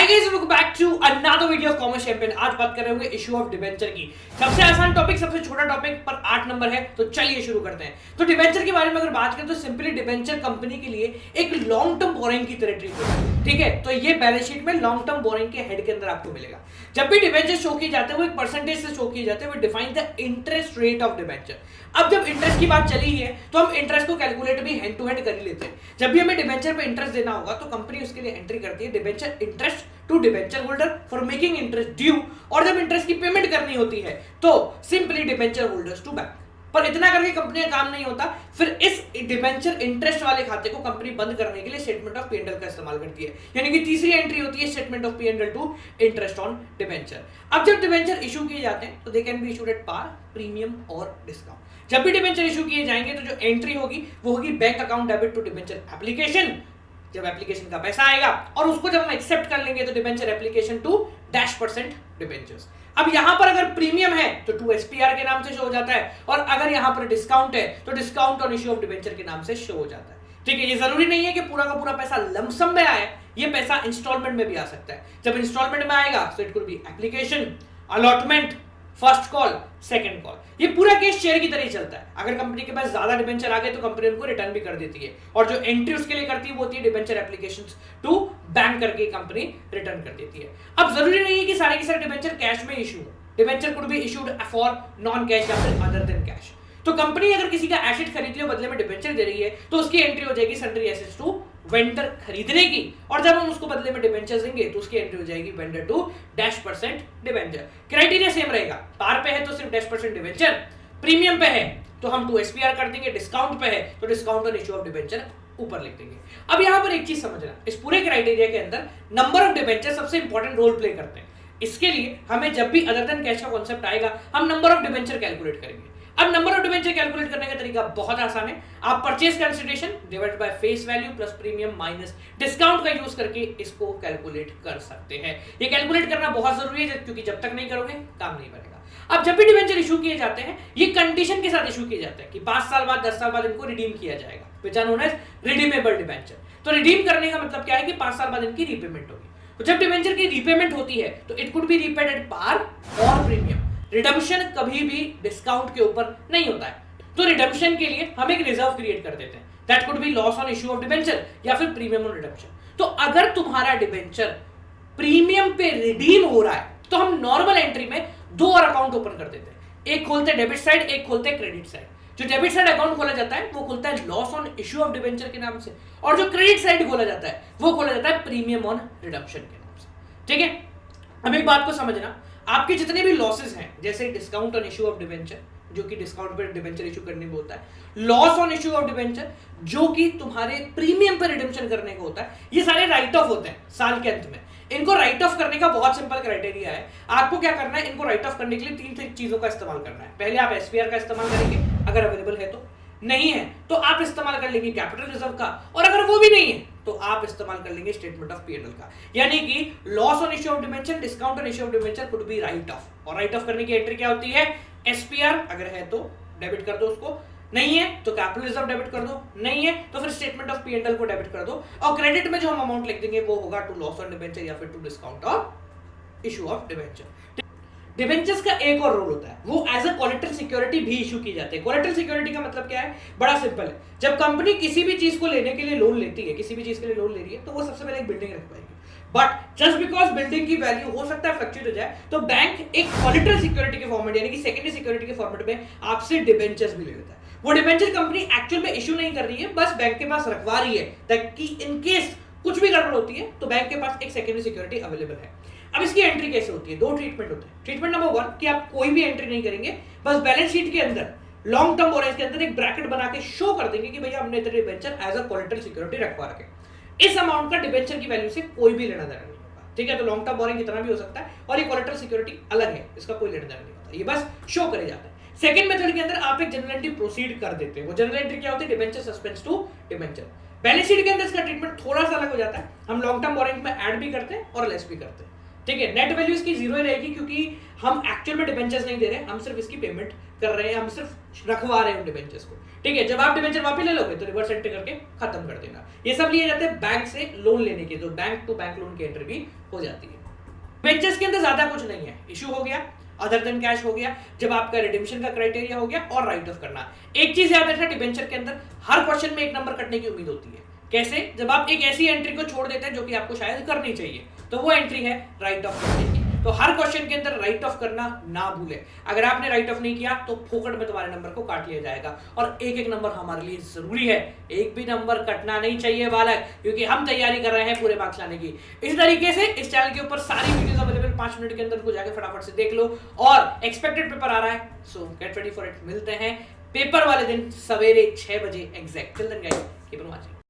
Guys welcome back to another video of Commerce Champion. आज बात कर रहे होंगे इशू ऑफ डिबेंचर की। सबसे आसान टॉपिक, सबसे छोटा टॉपिक, पर 8 नंबर है, तो चलिए शुरू करते हैं। तो डिबेंचर के बारे में अगर बात करें तो सिंपली डिबेंचर कंपनी के लिए एक लॉन्ग टर्म बोरिंग की तरह ट्रीट होता है, ठीक है। तो ये बैलेंस शीट में लॉन्ग टर्म बोरिंग के हेड के अंदर आपको मिलेगा। जब भी डिबेंचर शो किए जाते हैं वो एक परसेंटेज से शो किए जाते हैं, वो define the interest rate of debenture. अब जब इंटरेस्ट की बात चली है तो हम इंटरेस्ट को कैलकुलेट भी हैंड टू हैंड कर ही लेते हैं। जब भी हमें डिबेंचर पे इंटरेस्ट देना होगा तो कंपनी उसके लिए एंट्री करती है debenture interest to debenture holder for making interest due, और जब इंटरेस्ट की पेमेंट करनी होती है तो simply debenture holders to bank. पर इतना करके कंपनी का काम नहीं होता, फिर इस डिबेंचर इंटरेस्ट वाले खाते को कंपनी बंद करने के लिए स्टेटमेंट ऑफ पी&एल का इस्तेमाल करती है, यानी कि तीसरी एंट्री होती है statement of P and L to interest on debenture. अब जब डिबेंचर इशू किए जाते हैं तो they can be issued at par, premium और डिस्काउंट। जब भी डिबेंचर इशू किए जाएंगे तो जो एंट्री होगी वो होगी bank account debit to debenture application, जब एप्लीकेशन का पैसा आएगा, और उसको जब हम एक्सेप्ट कर लेंगे तो डिबेंचर एप्लीकेशन टू -% डिबेंचर्स। अब यहां पर अगर प्रीमियम है तो 2 SPR के नाम से शो हो जाता है, और अगर यहां पर डिस्काउंट है तो discount on issue of debenture के नाम से शो हो जाता है, ठीक है। ये जरूरी नहीं है कि पूरा का पूरा पैसा लमसम में आए, ये पैसा इंस्टॉलमेंट में भी आ सकता है। जब इंस्टॉलमेंट में आएगा तो it could B application, allotment, first call, second call. ये पूरा केस शेयर की तरह ही चलता है। अगर कंपनी के पास ज्यादा डिबेंचर आ गए तो कंपनी उनको रिटर्न भी कर देती है, और जो एंट्री उसके लिए करती है वो होती है डिबेंचर एप्लीकेशंस टू बैंक करके कंपनी रिटर्न कर देती है। अब जरूरी नहीं है कि सारे के सारे डिबेंचर कैश में इशू हो, debenture could be issued for non cash या फिर अदर देन कैश। तो कंपनी अगर किसी का एसेट खरीद लिया बदले में डिबेंचर दे रही है तो उसकी एंट्री हो जाएगी सन्ड्री एसेट्स टू वेंडर खरीदने की, और जब हम उसको बदले में डिबेंचर देंगे तो उसकी एंट्री हो जाएगी vendor to -% debenture. Criteria same रहेगा, पार पे है तो सिर्फ -% डिबेंचर, प्रीमियम पे है तो हम 2 SPR कर देंगे, डिस्काउंट पे है तो discount on issue of debenture ऊपर लिख देंगे। अब यहां पर एक चीज समझना, इस पूरे क्राइटेरिया के अंदर नंबर ऑफ डिबेंचर सबसे इंपॉर्टेंट रोल प्ले करते हैं। इसके लिए हमें जब भी अदर देन कैश का कॉन्सेप्ट आएगा हम नंबर ऑफ डिबेंचर कैलकुलेट करेंगे। अब नंबर ऑफ डिबेंचर कैलकुलेट करने का तरीका बहुत आसान है। आप purchase consideration divide by face value plus premium minus discount का यूज करके इसको कैलकुलेट कर सकते हैं। ये कैलकुलेट करना बहुत जरूरी है क्योंकि जब तक नहीं करोगे काम नहीं बनेगा। अब जब भी डिबेंचर इशू किए जाते हैं ये कंडीशन के साथ इशू किए जाते हैं कि 5 साल बाद 10 साल बाद इनको रिडीम किया जाएगा, which are known as redeemable debenture. तो रिडीम करने का मतलब क्या है कि 5 साल बाद इनकी रीपेमेंट होगी। तो जब डिबेंचर की रीपेमेंट होती है तो it could be repaid at par or premium. Redemption कभी भी डिस्काउंट के ऊपर नहीं होता है, तो रिडम्पशन के लिए हम एक रिजर्व क्रिएट कर देते हैं, that could be loss on issue of debenture या फिर प्रीमियम ऑन रिडम्पशन। तो अगर तुम्हारा डिबेंचर प्रीमियम पे रिडीम हो रहा है तो हम नॉर्मल एंट्री में 2 और अकाउंट ओपन कर देते हैं, एक खोलते हैं डेबिट साइड, एक खोलते हैं क्रेडिट साइड। जो डेबिट साइड अकाउंट खोला जाता है वो खुलता है loss on issue of debenture के नाम से, और जो क्रेडिट साइड खोला जाता है वो खोला जाता है प्रीमियम ऑन रिडम्पशन के नाम से, ठीक है। अब एक बात को समझना, आपके जितने भी लॉसेस हैं जैसे discount on issue of debenture जो कि डिस्काउंट पर डिबेंचर इशू करने में होता है, loss on issue of debenture जो कि तुम्हारे प्रीमियम पर रिडेम्पशन करने का होता है, ये सारे राइट ऑफ होते हैं साल के अंत में। इनको राइट ऑफ करने का बहुत सिंपल क्राइटेरिया है। आपको क्या करना है, इनको राइट ऑफ करने के लिए 3 चीजों का इस्तेमाल करना है। पहले आप SPR का इस्तेमाल करेंगे अगर अवेलेबल है, तो नहीं है तो आप इस्तेमाल कर लेंगे कैपिटल रिजर्व का, और अगर वो भी नहीं है तो आप इस्तेमाल कर लेंगे स्टेटमेंट ऑफ पी&एल का। यानी कि loss on issue of debenture, discount on issue of debenture could be right of, और राइट ऑफ करने की एंट्री क्या होती है, SPR अगर है तो डेबिट कर दो उसको, नहीं है तो कैपिटल रिजर्व डेबिट कर दो, नहीं है तो फिर स्टेटमेंट ऑफ पी&एल को डेबिट कर दो, और क्रेडिट में जो हम अमाउंट लिख देंगे वो होगा टू लॉस ऑन डिबेंचर या फिर to discount of issue of debenture. Debentures का एक और रोल होता है, वो एज अ कोलेटरल सिक्योरिटी भी इशू की जाती है। कोलेटरल सिक्योरिटी का मतलब क्या है, बड़ा सिंपल है। जब कंपनी किसी भी चीज को लेने के लिए लोन लेती है, किसी भी चीज के लिए लोन ले रही है, तो वो सबसे पहले एक बिल्डिंग रख पाएगी, बट जस्ट बिकॉज बिल्डिंग की वैल्यू हो सकता है फ्लक्चुएट हो जाए तो बैंक एक कोलेटरल सिक्योरिटी के फॉर्मेट यानी कि सेकेंडरी सिक्योरिटी के फॉर्मेट में आपसे डिबेंचर्स भी ले लेता है। वो डिबेंचर कंपनी एक्चुअल में इशू नहीं कर रही है, बस बैंक के पास रखवा रही है ताकि इन केस कुछ भी गड़बड़ होती है तो बैंक के पास एक सेकेंडरी सिक्योरिटी अवेलेबल है। अब इसकी एंट्री कैसे होती है, 2 ट्रीटमेंट होते हैं। ट्रीटमेंट नंबर 1 कि आप कोई भी एंट्री नहीं करेंगे, बस बैलेंस शीट के अंदर लॉन्ग टर्म बोरेज के अंदर एक ब्रैकेट बना के शो कर देंगे कि भैया हमने इतने debenture as a collateral security रखवा रखे। इस अमाउंट का डिबेंचर की वैल्यू से कोई भी लेना देना नहीं होगा, ठीक है। तो लॉन्ग टर्म बोरिंग कितना भी हो सकता है, और ये कोलेटरल सिक्योरिटी अलग है, इसका कोई लेना देना नहीं होता, ये बस शो करे जाता है। सेकंड मेथड के अंदर आप एक जनरल एंट्री प्रोसीड कर देते हैं। वो जनरल एंट्री क्या होती है, debenture suspense to debenture. Balance sheet के अंदर इसका ट्रीटमेंट थोड़ा सा अलग हो जाता है, हम लॉन्ग टर्म बोरिंग में ऐड भी करते हैं और लेस भी करते हैं, ठीक है। नेट वैल्यू इसकी 0 ही रहेगी क्योंकि हम एक्चुअल में डिबेंचर्स नहीं दे रहे, हम सिर्फ इसकी पेमेंट कर रहे हैं, हम सिर्फ रखवा रहे हैं उन डिबेंचर्स को। ठीक है, जब आप डिबेंचर वापस ले लोगे तो रिवर्स एंट्री करके खत्म कर देना। ये सब लिए जाते हैं बैंक से लोन लेने के, जो बैंक टू बैंक लोन की एंट्री भी हो जाती है। डिबेंचर्स के अंदर ज्यादा कुछ नहीं है, इशू हो गया, अदर देन कैश हो गया, जब आपका रिडेम्पशन का क्राइटेरिया हो गया और राइट ऑफ करना। एक चीज याद रखना, डिबेंचर के अंदर हर क्वेश्चन में एक नंबर कटने की उम्मीद होती है। कैसे? जब आप एक ऐसी एंट्री को छोड़ देते हैं जो कि आपको शायद करनी चाहिए, तो वो एंट्री है राइट ऑफ करने की। तो हर क्वेश्चन के अंदर राइट ऑफ करना ना भूले। अगर आपने राइट ऑफ नहीं किया तो फोकट में तुम्हारे नंबर को काट लिया जाएगा, और एक एक नंबर हमारे लिए जरूरी है, एक भी नंबर कटना नहीं चाहिए बालक, क्योंकि हम तैयारी कर रहे हैं पूरे मार्क्स लाने की। इस तरीके से इस चैनल के ऊपर सारी वीडियोस अवेलेबल, 5 मिनट के अंदर उनको जाके फटाफट से देख लो। और एक्सपेक्टेड पेपर आ रहा है, so get ready for it. मिलते हैं पेपर वाले दिन सवेरे 6 बजे exact. Till then guys keep on watching.